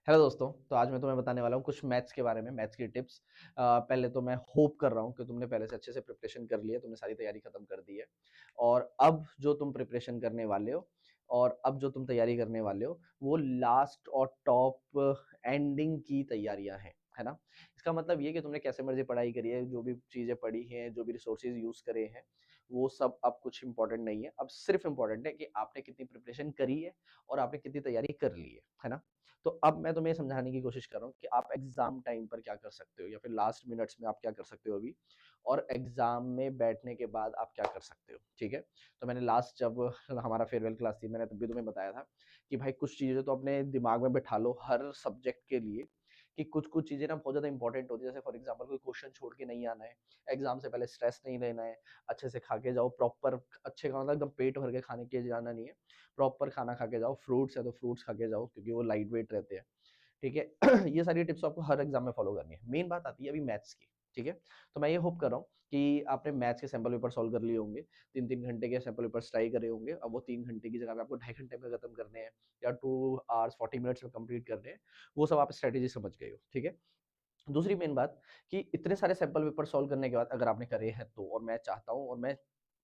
Hello दोस्तों, तो आज मैं तुम्हें बताने वाला हूँ कुछ मैथ्स के बारे में, मैथ्स की टिप्स। पहले तो मैं होप कर रहा हूँ कि तुमने पहले से अच्छे से प्रिपरेशन कर ली है, तुमने सारी तैयारी खत्म कर दी है। और अब जो तुम प्रिपरेशन करने वाले हो और अब जो तुम तैयारी करने वाले हो, वो लास्ट और टॉप एंडिंग की तैयारियाँ हैं, है ना? इसका मतलब ये कि तुमने कैसे मर्ज़ी पढ़ाई करी है, जो भी चीज़ें पढ़ी हैं, जो भी रिसोर्सेज़ यूज़ करे हैं, वो सब अब कुछ इम्पोर्टेंट नहीं है। अब सिर्फ़ इम्पोर्टेंट है कि आपने कितनी प्रिपरेशन करी है और आपने कितनी तैयारी कर ली है ना? तो अब मैं तुम्हें समझाने की कोशिश कर रहा हूँ कि आप एग्ज़ाम टाइम पर क्या कर सकते हो या फिर लास्ट मिनट्स में आप क्या कर सकते हो अभी और एग्ज़ाम में बैठने के बाद आप क्या कर सकते हो, ठीक है? तो मैंने लास्ट जब हमारा फेयरवेल क्लास थी, मैंने तब भी तुम्हें बताया था कि भाई कुछ चीज़ें तो अपने दिमाग में बिठा लो हर सब्जेक्ट के लिए कि कुछ-कुछ चीज़ें ना बहुत ज़्यादा इंपॉर्टेंट होती है। जैसे फॉर एग्ज़ाम्पल कोई क्वेश्चन छोड़ के नहीं आना है, एग्ज़ाम से पहले स्ट्रेस नहीं लेना है, अच्छे से खा के जाओ प्रॉपर अच्छे का मतलब एकदम पेट भर के खाने के जाना नहीं है, प्रॉपर खाना खा के जाओ, फ्रूट्स है तो फ्रूट्स खा के जाओ क्योंकि वो लाइट वेट रहते हैं। ठीक है? ये सारी टिप्स आपको हर एग्ज़ाम में फ़ॉलो करनी है। मेन बात आती है अभी मैथ्स की, ठीक है? तो मैं ये होप कर रहा हूँ कि आपने मैथ्स के सैंपल पेपर सॉल्व कर लिए होंगे, 3-3 घंटे के सैंपल पेपर्स ट्राई करे होंगे। अब वो 3 घंटे की जगह पे आपको ढाई घंटे में खत्म करने हैं या 2 आवर्स 40 मिनट्स में कंप्लीट करने हैं, वो सब आप स्ट्रैटेजी समझ गए हो, ठीक है? दूसरी मेन बात कि इतने सारे सैंपल पेपर सॉल्व करने के बाद अगर आपने करे हैं तो और मैं चाहता हूँ और मैं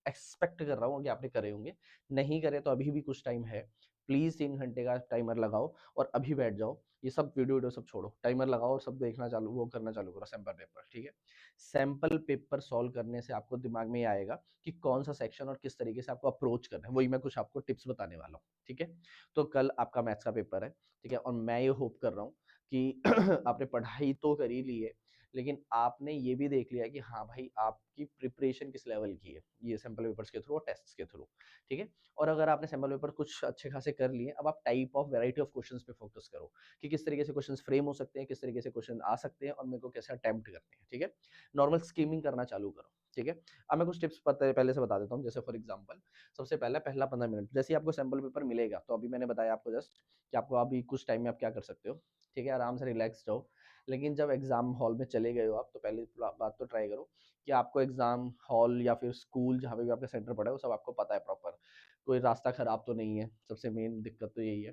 एक्सपेक्ट कर रहा हूँ कि आपने करे होंगे। नहीं करे तो अभी भी कुछ टाइम है। प्लीज़ 3 घंटे का टाइमर लगाओ और अभी बैठ जाओ। ये सब वीडियो-वीडियो सब छोड़ो। टाइमर लगाओ और सब देखना चालू वो करना चालू करो सैंपल पेपर, ठीक है? सैंपल पेपर सॉल्व करने से आपको दिमाग में ये आएगा कि कौन-सा सेक्शन और किस तरीके से आपको अप्रोच करना है। वही मैं कुछ आपको टिप्स बताने वाला हूँ, ठीक है? तो कल आपका मैथ्स का पेपर है, ठीक है? और मैं ये होप कर रहा हूँ कि आपने पढ़ाई तो कर ही ली है, लेकिन आपने ये भी देख लिया कि हाँ भाई, आपकी प्रिपरेशन किस लेवल की है, ये सैंपल पेपर्स के थ्रू और टेस्ट्स के थ्रू, ठीक है? और अगर आपने सैंपल पेपर कुछ अच्छे खासे कर लिए, अब आप type of variety of questions पे फोकस करो कि किस तरीके से क्वेश्चंस फ्रेम हो सकते हैं, किस तरीके से क्वेश्चन आ सकते हैं और मेरे को कैसे अटेम्प्ट करने हैं, ठीक है? नॉर्मल स्कीमिंग करना चालू करो, ठीक है? अब मैं कुछ टिप्स पहले से बता देता हूँ, जैसे फॉर एग्जाम्पल सबसे पहला 15 मिनट जैसे ही आपको सैंपल पेपर मिलेगा, तो अभी मैंने बताया आपको जस्ट कि आपको अभी कुछ टाइम में आप क्या कर सकते हो, ठीक है? आराम से रिलैक्स रहो। लेकिन जब एग्ज़ाम हॉल में चले गए हो आप, तो पहली बात तो ट्राई करो कि आपको एग्ज़ाम हॉल या फिर स्कूल जहाँ पे भी आपका सेंटर पड़ा है, वो सब आपको पता है प्रॉपर। कोई रास्ता खराब तो नहीं है, सबसे मेन दिक्कत तो यही है।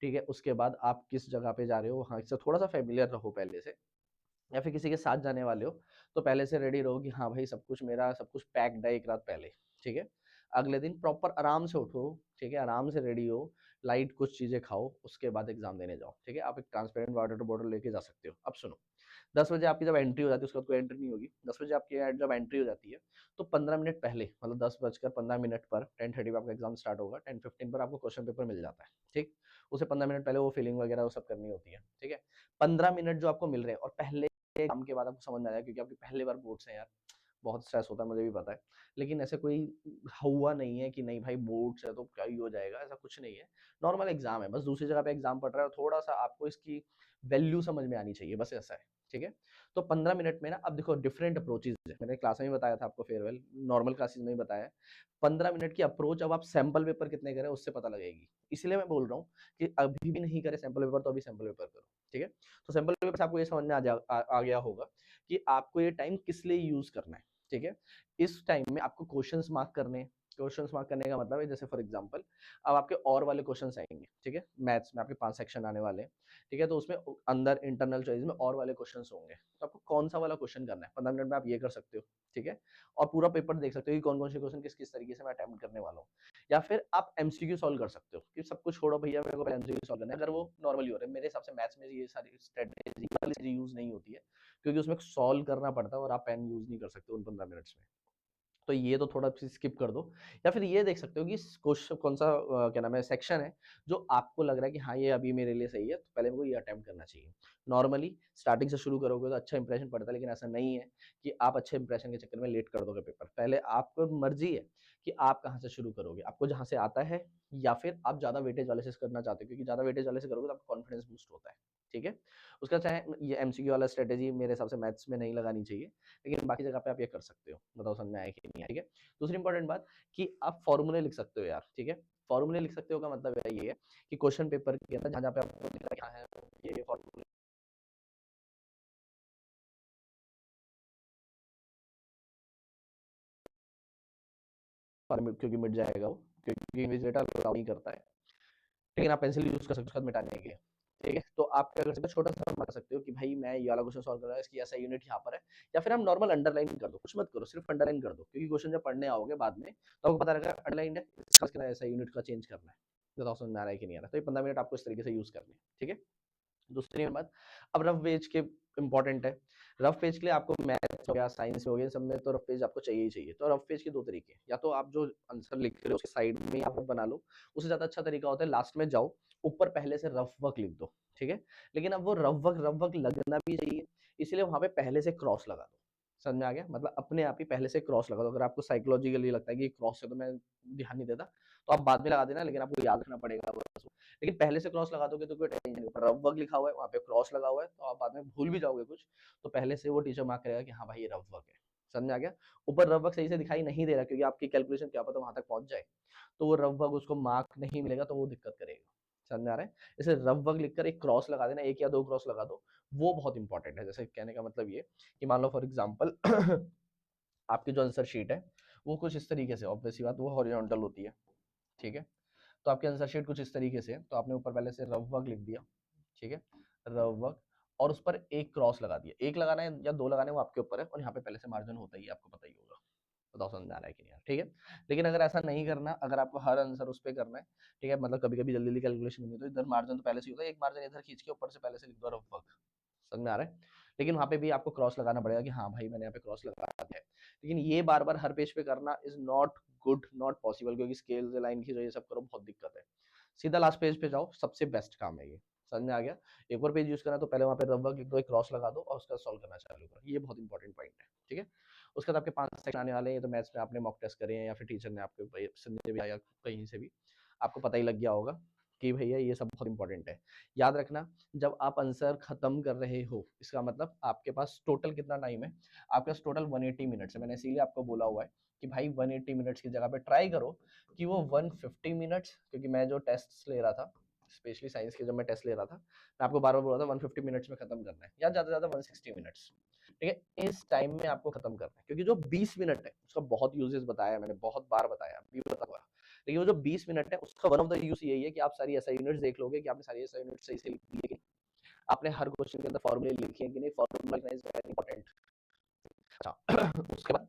ठीक है? उसके बाद आप किस जगह पे जा रहे हो, वहाँ से थोड़ा-सा फ़ैमिलियर रहो पहले से। या फिर किसी के साथ जाने वाले हो, तो पहले से रेडी रहो कि हाँ भाई सब कुछ पैक्ड है 1 रात पहले, ठीक है? अगले दिन प्रॉपर आराम से उठो, ठीक है? आराम से रेडी हो, लाइट कुछ चीज़ें खाओ, उसके बाद एग्ज़ाम देने जाओ, ठीक है? आप एक ट्रांसपेरेंट वाटर बॉटल लेके जा सकते हो। अब सुनो, 10 बजे आपकी जब एंट्री हो जाती है, उसके बाद कोई एंट्री नहीं होगी। 10 बजे आपकी जब एंट्री हो जाती है, तो 15 मिनट पहले मतलब 10 बजकर 15 मिनट पर 10:30 पे आपका एग्ज़ाम स्टार्ट होगा, 10:15 पर आपको क्वेश्चन पेपर मिल जाता है, ठीक? उससे 15 मिनट पहले वो फिलिंग वगैरह वो सब करनी होती है, ठीक है? 15 मिनट जो आपको मिल रहे हैं और पहले एग्ज़ाम के बाद आपको समझ में आएगा क्योंकि आपकी पहली बार बोर्ड्स हैं यार, बहुत स्ट्रेस होता है मुझे भी पता है। लेकिन ऐसे कोई हुआ नहीं है कि नहीं भाई बोर्ड्स है तो क्या ही हो जाएगा, ऐसा कुछ नहीं है। नॉर्मल एग्ज़ाम है, बस दूसरी जगह पे एग्ज़ाम पड़ रहा है और थोड़ा-सा आपको इसकी वैल्यू समझ में आनी चाहिए, बस ऐसा है, ठीक है? तो 15 मिनट में ना अब देखो डिफरेंट अप्रोचेज़ है, मैंने क्लास में भी बताया था आपको फेयरवेल, नॉर्मल क्लासेस में भी बताया है। 15 मिनट की अप्रोच अब आप सैंपल पेपर कितने करे उससे पता लगेगी। इसलिए मैं बोल रहा हूँ कि अभी भी नहीं करे सैंपल पेपर तो अभी सैंपल पेपर करो, ठीक है? तो सैंपल पेपर से आपको ये समझ में आ गया होगा कि आपको ये टाइम किस लिए यूज़ करना है, ठीक है? इस टाइम में आपको क्वेश्चंस मार्क करने हैं। क्वेश्चंस मार्क करने का मतलब है जैसे फॉर एग्जांपल अब आपके और वाले क्वेश्चंस आएँगे, ठीक है? मैथ्स में आपके 5 सेक्शन आने वाले हैं, ठीक है? तो उसमें अंदर इंटरनल चॉइस में और वाले क्वेश्चंस होंगे। तो आपको कौन-सा वाला क्वेश्चन करना है, 15 मिनट में आप ये कर सकते हो, ठीक है? और पूरा पेपर देख सकते हो कि कौन-कौन से क्वेश्चन किस-किस तरीके से मैं अटेम्प्ट करने वाला हूँ। या फिर आप एमसीक्यू सॉल्व कर सकते हो कि सब कुछ छोड़ो भैया मेरे को पहले एमसीक्यू सॉल्व करना है। अगर वो नॉर्मली हो रहा है, मेरे हिसाब से मैथ्स में ये सारी स्ट्रैटेजी वाली चीज़ें यूज़ नहीं होती है, क्योंकि उसमें सॉल्व करना पड़ता है और आप पेन यूज़ नहीं कर सकते उन 15 मिनट्स में। तो ये तो थोड़ा सी स्किप कर दो या फिर ये देख सकते हो कि क्वेश्चन कौन-सा क्या नाम है सेक्शन है जो आपको लग रहा है कि हाँ, ये अभी मेरे लिए सही है, तो पहले मेरे को ये अटेम्प्ट करना चाहिए। नॉर्मली स्टार्टिंग से शुरू करोगे तो अच्छा इंप्रेशन पड़ता है, लेकिन ऐसा नहीं है कि आप अच्छे इंप्रेशन के चक्कर में लेट कर दोगे पेपर। पहले आपको मर्ज़ी है कि आप कहाँ से शुरू करोगे, आपको जहाँ से आता है या फिर आप ज़्यादा वेटेज वाले से करना चाहते हो क्योंकि ज़्यादा वेटेज वाले से करोगे तो आपका कॉन्फिडेंस बूस्ट होता है, ठीक है? उसका चाहे ये एमसीक्यू वाला स्ट्रैटेजी मेरे हिसाब से मैथ्स में नहीं लगानी चाहिए। लेकिन बाकी जगह पे आप ये कर सकते हो। बताओ समझ में आया कि नहीं आया, ठीक है? दूसरी इंपॉर्टेंट बात कि आप फ़ॉर्मूले लिख सकते हो यार, ठीक है? फ़ॉर्मूले लिख सकते हो का मतलब ये है कि क्वेश्चन पेपर के अंदर जहाँ-जहाँ पे आपको दिख रहा है कि हाँ, है ये फ़ॉर्मूले क्योंकि मिट जाएगा वो, क्योंकि इन्विजिलेटर अलाउ नहीं करता है। लेकिन आप पेंसिल यूज़ कर सकते हो उसके बाद मिटाने के लिए। ठीक है? तो आप क्या कर सकते हो, छोटा-सा बना सकते हो कि भाई मैं ये वाला क्वेश्चन सॉल्व कर रहा हूँ, इसकी ऐसा यूनिट यहाँ पर है, या फिर आप नॉर्मल अंडरलाइन कर दो, कुछ मत करो, सिर्फ अंडरलाइन कर दो, क्योंकि क्वेश्चन जब पढ़ने आओगे बाद में, तो आपको पता रहेगा अंडरलाइन है, इसका ऐसा यूनिट का चेंज करना है। बताओ समझ में आ रहा है कि नहीं आ रहा है? तो ये 15 मिनट आपको इस तरीके से यूज़ करनी है, ठीक है? दूसरी बात, अब रफ पेज के इम्पोर्टेंट है। रफ पेज के लिए आपको मैथ्स हो गया, साइंस हो गया, इन सब में तो रफ पेज आपको चाहिए ही चाहिए। तो रफ पेज के 2 तरीके हैं, या तो आप जो आंसर लिख रहे हो उसके साइड में आप बना लो, उससे ज़्यादा अच्छा तरीका होता है लास्ट में जाओ, ऊपर पहले से रफ वर्क लिख दो, ठीक है? लेकिन अब वो रफ वर्क लगना भी चाहिए, इसीलिए वहाँ पे पहले से क्रॉस लगा दो। समझ में आ गया? मतलब अपने आप ही पहले से क्रॉस लगा दो। अगर आपको साइकोलॉजिकली लगता है कि ये क्रॉस है तो मैं ध्यान नहीं देता, तो आप बाद में लगा देना, लेकिन आपको याद रखना पड़ेगा वो। लेकिन पहले से क्रॉस लगा दोगे तो कोई टेंशन नहीं होगा। रफ वर्क लिखा हुआ है, वहाँ पे क्रॉस लगा हुआ है, तो आप बाद में भूल भी जाओगे कुछ, तो पहले से वो टीचर मार्क करेगा कि हाँ भाई ये रफ वर्क है। समझ में आ गया? ऊपर रफ वर्क सही से दिखाई नहीं दे रहा, क्योंकि आपकी कैलकुलेशन क्या पता वहाँ तक पहुँच जाए, तो वो रफ वर्क उसको मार्क नहीं मिलेगा, तो वो दिक्कत करेगा। समझ में आ रहा है? इसे रफ वर्क लिखकर एक क्रॉस लगा देना, 1 या 2 क्रॉस लगा दो, वो बहुत इंपॉर्टेंट है। जैसे कहने का मतलब ये कि मान लो फॉर एग्जांपल आपकी जो आंसर शीट है, वो कुछ इस तरीके से, ऑब्वियस सी बात, वो हॉरिजॉन्टल होती है, ठीक है? तो आपकी आंसर शीट कुछ इस तरीके से है, तो आपने ऊपर पहले से रफ वर्क लिख दिया, ठीक है? रफ वर्क, और उस पर एक क्रॉस लगा दिया। 1 लगाना है या 2 लगाना है वो आपके ऊपर है, और यहाँ पे पहले से मार्जिन होता ही है, आपको पता ही होगा। बताओ समझ में आ रहा है कि नहीं आ रहा है? ठीक है? लेकिन अगर ऐसा नहीं करना, अगर आपको हर आंसर उस पे करना है, ठीक है? मतलब कभी-कभी जल्दी-जल्दी कैलकुलेशन करनी है, तो इधर मार्जिन तो पहले से ही होता है, एक मार्जिन इधर खींच के ऊपर से पहले से लिख दो रफ वर्क। समझ में आ रहा है? लेकिन वहाँ पे भी आपको क्रॉस लगाना पड़ेगा कि हाँ भाई मैंने यहाँ पे क्रॉस लगा दिया है। लेकिन ये बार-बार हर पेज पे करना is not good, not possible, क्योंकि स्केल से लाइन खींचो, ये सब करो, बहुत दिक्कत है। सीधा लास्ट पेज पे जाओ, सबसे बेस्ट काम है ये। समझ में आ गया? एक और पेज यूज़ करना है तो पहले वहाँ पे रफ वर्क लिख दो, एक क्रॉस लगा दो और उसका सॉल्व करना चालू करो। ये बहुत इंपॉर्टेंट पॉइंट है, ठीक है? उसके बाद आपके 5 सेक्शन आने वाले हैं, ये तो मैथ्स में आपने मॉक टेस्ट करे हैं या फिर टीचर ने आपको संजय भी आया कहीं से भी, आपको पता ही लग गया होगा कि भैया ये सब बहुत इंपॉर्टेंट है। याद रखना, जब आप आंसर खत्म कर रहे हो, इसका मतलब आपके पास टोटल कितना टाइम है? आपके पास टोटल 180 मिनट्स है। मैंने इसीलिए आपको बोला हुआ है कि भाई 180 मिनट्स की जगह पे ट्राई करो कि वो 150 मिनट्स, क्योंकि मैं जो टेस्ट ले रहा था, स्पेशली साइंस के जब मैं टेस्ट ले रहा था, मैं आपको बार-बार बोल रहा था 150 मिनट्स में खत्म करना है, या ज़्यादा से ज़्यादा 160 मिनट्स। ठीक है? इस टाइम में आपको खत्म करना है, क्योंकि जो 20 मिनट है, उसका बहुत यूजेस बताया है मैंने, बहुत बार बताया, अभी भी बताऊँगा। लेकिन वो जो 20 मिनट है, उसका वन ऑफ द यूज़ यही है कि आप सारी एसआई यूनिट्स देख लोगे कि आपने सारी एसआई यूनिट्स सही से लिख ली है कि नहीं। आपने हर क्वेश्चन के अंदर फॉर्मूले लिखे हैं कि नहीं, फॉर्मूला लिखना इज़ वेरी इंपॉर्टेंट। अच्छा, उसके बाद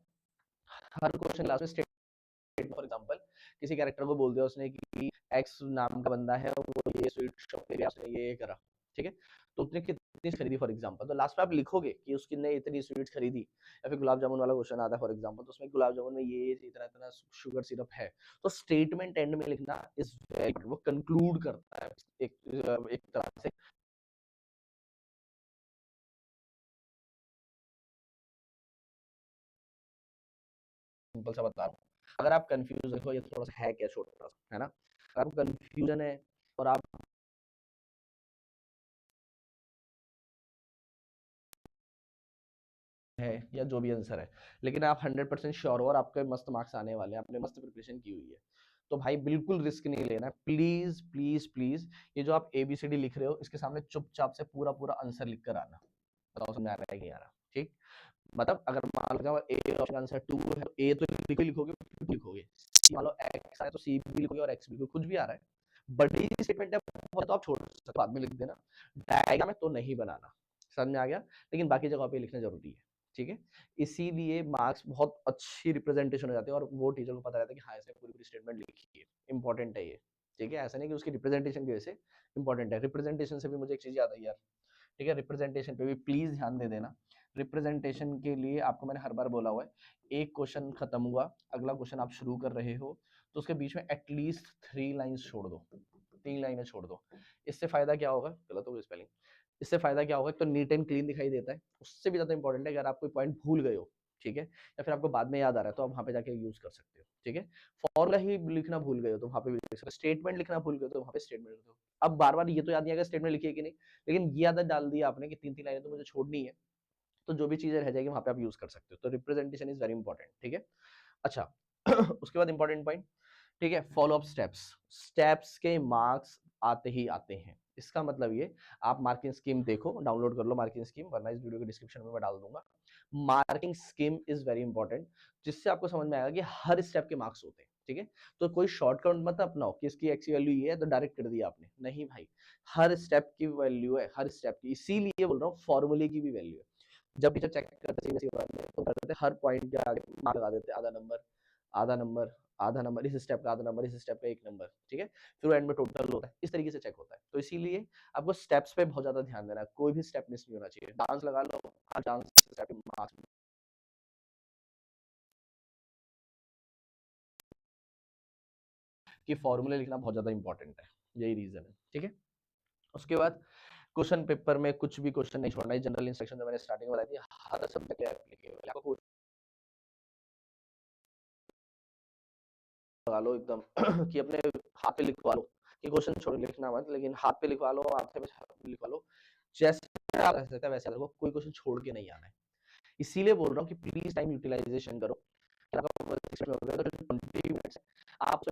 हर क्वेश्चन लास्ट में स्टेट, फॉर एग्जांपल किसी कैरेक्टर को बोल दिया उसने कि एक्स नाम का बंदा है, वो ये स्वीट शॉप पे गया, उसने ये करा, ठीक है? तो उसने कितनी खरीदी फॉर एग्जांपल, तो लास्ट में आप लिखोगे कि उसने इतनी स्वीट्स खरीदी, या फिर गुलाब जामुन वाला क्वेश्चन आता है फॉर एग्जांपल, तो उसमें गुलाब जामुन में ये इतना-इतना शुगर सिरप है। तो स्टेटमेंट एंड में लिखना इज़ वेरी, वो कंक्लूड करता है एक तरह से। सिंपल सा बता रहा हूँ। अगर आप कंफ्यूज देखो, ये थोड़ा सा है क्या छोटा सा, है ना? अगर आपको कंफ्यूजन है और आप है या जो भी आंसर है, लेकिन आप 100% श्योर हो और आपके मस्त मार्क्स आने वाले हैं, आपने मस्त प्रिपरेशन की हुई है, तो भाई बिल्कुल रिस्क नहीं लेना है। प्लीज प्लीज प्लीज, ये जो आप एबीसीडी लिख रहे हो, इसके सामने चुपचाप से पूरा पूरा आंसर लिख कर आना। बताओ समझ आ रहा है कि नहीं आ रहा? ठीक? मतलब अगर मान लो ए ऑप्शन आंसर 2 है, तो ए तो लिखोगे, फिर लिखोगे। सी मान लो एक्स आया तो सी भी लिखोगे और एक्स भी लिखोगे, कुछ भी आ रहा है। बड़ी स्टेटमेंट है वो तो आप छोड़ सकते हो, बाद में लिख देना। डायग्राम है तो नहीं बनाना। समझ में आ गया? लेकिन बाकी जगह पे लिखना जरूरी है। ठीक है? इसीलिए मार्क्स बहुत अच्छी रिप्रेजेंटेशन हो जाती है और वो टीचर को पता रहता है कि हाँ इसने पूरी पूरी स्टेटमेंट लिखी है, इंपॉर्टेंट है ये। ठीक है? ऐसा नहीं कि उसकी रिप्रेजेंटेशन की वजह से इंपॉर्टेंट है। रिप्रेजेंटेशन से भी मुझे एक चीज याद आई यार, ठीक है? रिप्रेजेंटेशन पे भी प्लीज ध्यान दे देना। रिप्रेजेंटेशन के लिए आपको मैंने हर बार बोला हुआ है, एक क्वेश्चन खत्म हुआ, अगला क्वेश्चन आप शुरू कर रहे हो, तो उसके बीच में एटलीस्ट 3 लाइन्स छोड़ दो, 3 लाइनें छोड़ दो। इससे फायदा क्या होगा? गलत हो गई स्पेलिंग। इससे फायदा क्या होगा? एक तो नीट एंड क्लीन दिखाई देता है, उससे भी ज्यादा इंपॉर्टेंट है अगर आप कोई पॉइंट भूल गए हो, ठीक है, या फिर आपको बाद में याद आ रहा है, तो आप वहां पे जाके यूज कर सकते हो। ठीक है? फॉर्मूला ही लिखना भूल गए हो तो वहां पे भी लिख सकते हो, स्टेटमेंट लिखना भूल गए हो तो वहां पे स्टेटमेंट लिख दो। अब बार बार ये तो याद नहीं आएगा स्टेटमेंट लिखी है कि नहीं, लेकिन ये आदत डाल दी आपने कि 3 3 लाइनें तो मुझे छोड़नी है, तो जो भी चीजें रह जाएगी वहां पे आप यूज कर सकते हो। तो रिप्रेजेंटेशन इज वेरी इंपॉर्टेंट। ठीक है? अच्छा, उसके बाद इंपॉर्टेंट पॉइंट, ठीक है, फॉलो अप स्टेप्स। स्टेप्स के मार्क्स आते ही आते हैं, इसका मतलब ये, आप मार्किंग स्कीम देखो, डाउनलोड कर लो मार्किंग स्कीम, वरना इस वीडियो के डिस्क्रिप्शन में मैं डाल दूंगा। Marking scheme is very important, जिससे आपको समझ में आएगा कि हर स्टेप के मार्क्स होते हैं। ठीक है। तो कोई शॉर्टकट मत अपनाओ कि इसकी एक्स की वैल्यू ये है तो डायरेक्ट कर दिया आपने, नहीं भाई, हर स्टेप की वैल्यू है, हर स्टेप की, इसीलिए बोल रहा हूँ फॉर्मूले की भी वैल्यू है। जब टीचर चेक करते हैं तो करते हर पॉइंट के आगे मार्क लगा देते, आधा नंबर, आधा नंबर, आधा नंबर, इस स्टेप का आधा नंबर, इस स्टेप का एक नंबर, ठीक है। फिर एंड में टोटल होता है, इस तरीके से चेक होता है। तो इसीलिए आपको स्टेप्स पे बहुत ज्यादा ध्यान देना है, कोई भी स्टेप मिस नहीं होना चाहिए। डांस लगा लो, डांस स्टेप मार्क्स कि फॉर्मूले लिखना बहुत ज्यादा इंपॉर्टेंट है, यही रीजन है, ठीक है। उसके बाद क्वेश्चन पेपर में कुछ भी क्वेश्चन नहीं छोड़ना है। जनरल इंस्ट्रक्शन जो मैंने स्टार्टिंग में बताई थी, हर सब्जेक्ट एप्लीकेबल है। आपको लगा लो एकदम कि अपने हाथ पे लिखवा लो कि क्वेश्चन छोड़ लिखना मत, लेकिन हाथ पे लिखवा लो, हाथ पे लिखवा लो, जैसे आप रह सकते हैं वैसे रखो, कोई क्वेश्चन छोड़ के नहीं आना है। इसीलिए बोल रहा हूँ कि प्लीज टाइम यूटिलाइजेशन करो। आपका 6 मिनट हो गया तो 20 मिनट्स आप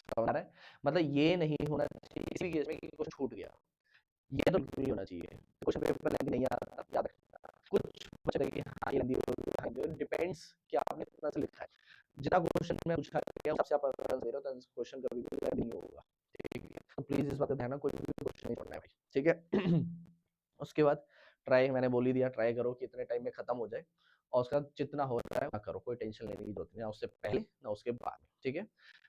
समझ रहा है, मतलब ये नहीं होना चाहिए किसी केस में कि कुछ छूट गया, ये तो बिल्कुल नहीं होना चाहिए। क्वेश्चन पेपर लेंदी नहीं आता, याद रखना कुछ बच रही है, हाँ ये लेंदी हो, डिपेंड्स कि आपने कितना से लिखा है। जितना क्वेश्चन में पूछा गया उससे आप आंसर दे रहे हो तो क्वेश्चन कभी भी गलत नहीं होगा, ठीक है। तो प्लीज इस बात का ध्यान रखना, कोई भी क्वेश्चन नहीं छोड़ना है भाई, ठीक है। उसके बाद ट्राई मैंने बोल ही दिया, ट्राई करो कि इतने टाइम में खत्म हो जाए, और उसका जितना हो रहा है ना करो, कोई टेंशन लेने की जरूरत नहीं, ना उससे पहले ना उसके बाद, ठीक है।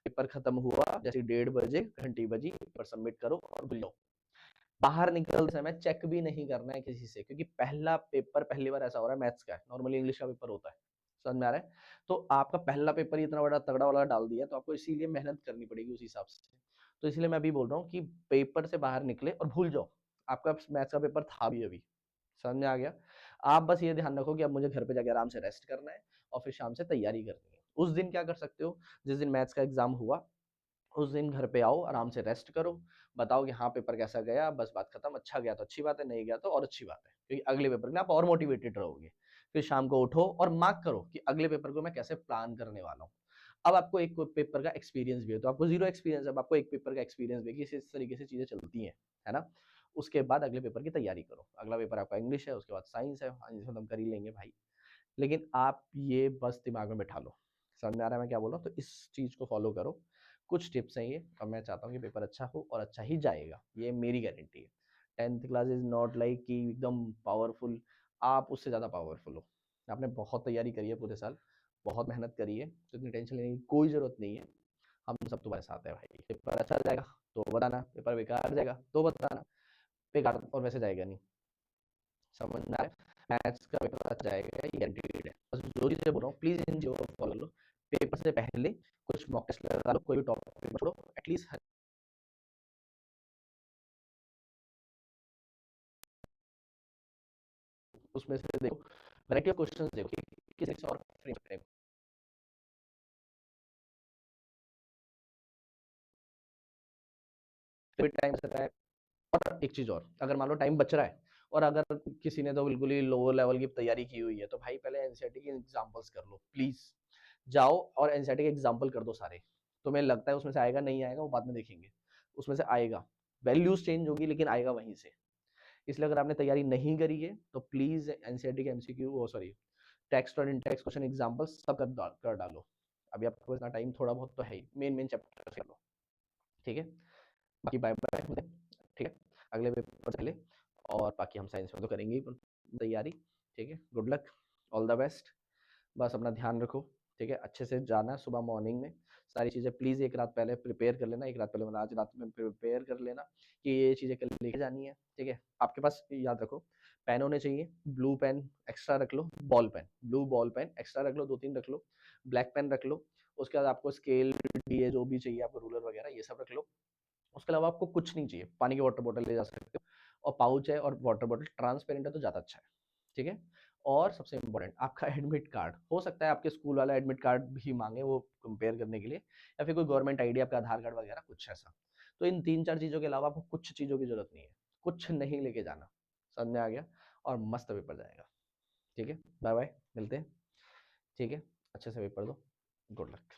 पेपर खत्म हुआ जैसे 1:30 बजे घंटी बजी, पेपर सबमिट करो और भूल जाओ। बाहर निकलते समय चेक भी नहीं करना है किसी से, क्योंकि पहला पेपर पहली बार ऐसा हो रहा है, मैथ्स का है, नॉर्मली इंग्लिश का पेपर होता है, समझ में आ रहा है। तो आपका पहला पेपर ही इतना बड़ा तगड़ा वाला डाल दिया, तो आपको इसीलिए मेहनत करनी पड़ेगी उस हिसाब से। तो इसलिए मैं अभी बोल रहा हूँ कि पेपर से बाहर निकले और भूल जाओ, आपका मैथ्स का पेपर था भी अभी, समझ में आ गया। आप बस ये ध्यान रखो कि अब मुझे घर पे जाके आराम से रेस्ट करना है और फिर शाम से तैयारी करनी है। उस दिन क्या कर सकते हो, जिस दिन मैथ्स का एग्जाम हुआ उस दिन घर पे आओ, आराम से रेस्ट करो, बताओ कि हाँ पेपर कैसा गया, बस बात खत्म, अच्छा गया तो अच्छी बात है, नहीं गया तो और अच्छी बात है, क्योंकि अगले पेपर में आप और मोटिवेटेड रहोगे। फिर शाम को उठो और मार्क करो कि अगले पेपर को मैं कैसे प्लान करने वाला हूँ। अब आपको एक पेपर का एक्सपीरियंस भी है, तो आपको जीरो एक्सपीरियंस है, अब आपको एक पेपर का एक्सपीरियंस भी है कि इस तरीके से चीजें चलती हैं, है ना। उसके बाद अगले पेपर की तैयारी करो। अगला पेपर आपका इंग्लिश है, उसके बाद साइंस है, खत्म कर ही लेंगे भाई। लेकिन आप ये बस दिमाग में बैठा लो, समझ में आ रहा है मैं क्या बोल रहा हूँ, तो इस चीज को फॉलो करो। कुछ टिप्स हैं ये, और मैं चाहता हूँ कि पेपर अच्छा हो और अच्छा ही जाएगा, ये मेरी गारंटी है। 10th class is not like कि एकदम पावरफुल, आप उससे ज़्यादा पावरफुल हो। आपने बहुत तैयारी करी है पूरे साल, बहुत मेहनत करी है, तो इतनी टेंशन लेने की कोई ज़रूरत नहीं है। हम सब तुम्हारे साथ है भाई। पेपर अच्छा जाएगा तो बताना, पेपर बेकार जाएगा तो बताना। बेकार और वैसे जाएगा नहीं, समझ में आया। मैथ्स का पेपर अच्छा जाएगा, ये गारंटीड है। बस जो चीज़ें बोल रहा हूँ प्लीज़ इन चीज़ों को फॉलो लो। पेपर से पहले कुछ मॉक टेस्ट लगा लो, कोई भी टॉपिक छोड़ो, एटलीस्ट उसमें से देखो, वैरायटी ऑफ क्वेश्चंस देखो कि किस और फ्रेम करें। फिर टाइम बचता है। और एक चीज़ और, अगर मान लो टाइम बच रहा है और अगर किसी ने तो बिल्कुल ही लोअर लेवल की तैयारी की हुई है, तो भाई पहले एनसीईआरटी के एग्जांपल्स कर लो प्लीज़। जाओ और एनसीईआरटी के एग्जांपल कर दो सारे। तुम्हें लगता है उसमें से आएगा, नहीं आएगा वो बाद में देखेंगे, उसमें से आएगा। वैल्यूज चेंज होगी लेकिन आएगा वहीं से। इसलिए अगर आपने तैयारी नहीं करी है तो प्लीज एनसीईआरटी के एमसीक्यू, वो सॉरी, टेक्स्ट और इंटेक्स्ट क्वेश्चन एग्जांपल्स सब कर डालो। अभी आपको इतना टाइम थोड़ा बहुत तो है ही, मेन मेन चैप्टर कर लो, ठीक है। बाकी बाय बाय, ठीक है, अगले पेपर से पहले। और बाकी हम साइंस में तो करेंगे ही तैयारी, ठीक है। Good luck, all the best. बस अपना ध्यान रखो, ठीक है, अच्छे से जाना सुबह मॉर्निंग में। सारी चीज़ें प्लीज़ एक रात पहले प्रिपेयर कर लेना, एक रात पहले मतलब आज रात में प्रिपेयर कर लेना कि ये चीज़ें कल लेके जानी है, ठीक है। आपके पास याद रखो पेन होने चाहिए, ब्लू पेन एक्स्ट्रा रख लो, ball pen, blue ball pen extra रख लो, 2-3 रख लो, ब्लैक पेन रख लो। उसके बाद आपको स्केल ये जो भी चाहिए आपको, रूलर वगैरह ये सब रख लो। उसके अलावा आपको कुछ नहीं चाहिए, पानी की वाटर बॉटल ले जा सकते हो, और पाउच है और वाटर बॉटल ट्रांसपेरेंट है तो ज़्यादा अच्छा है, ठीक है। और सबसे इम्पोर्टेंट आपका एडमिट कार्ड, हो सकता है आपके स्कूल वाला एडमिट कार्ड भी मांगे वो कंपेयर करने के लिए, या फिर कोई गवर्नमेंट आईडी, आपका आधार कार्ड वगैरह कुछ ऐसा। तो इन 3-4 चीज़ों के अलावा आपको कुछ चीज़ों की जरूरत नहीं है, कुछ नहीं लेके जाना, समझ में आ गया। और मस्त पेपर जाएगा, ठीक है। बाय बाय, मिलते हैं, ठीक है। अच्छे से पेपर दो, गुड लक।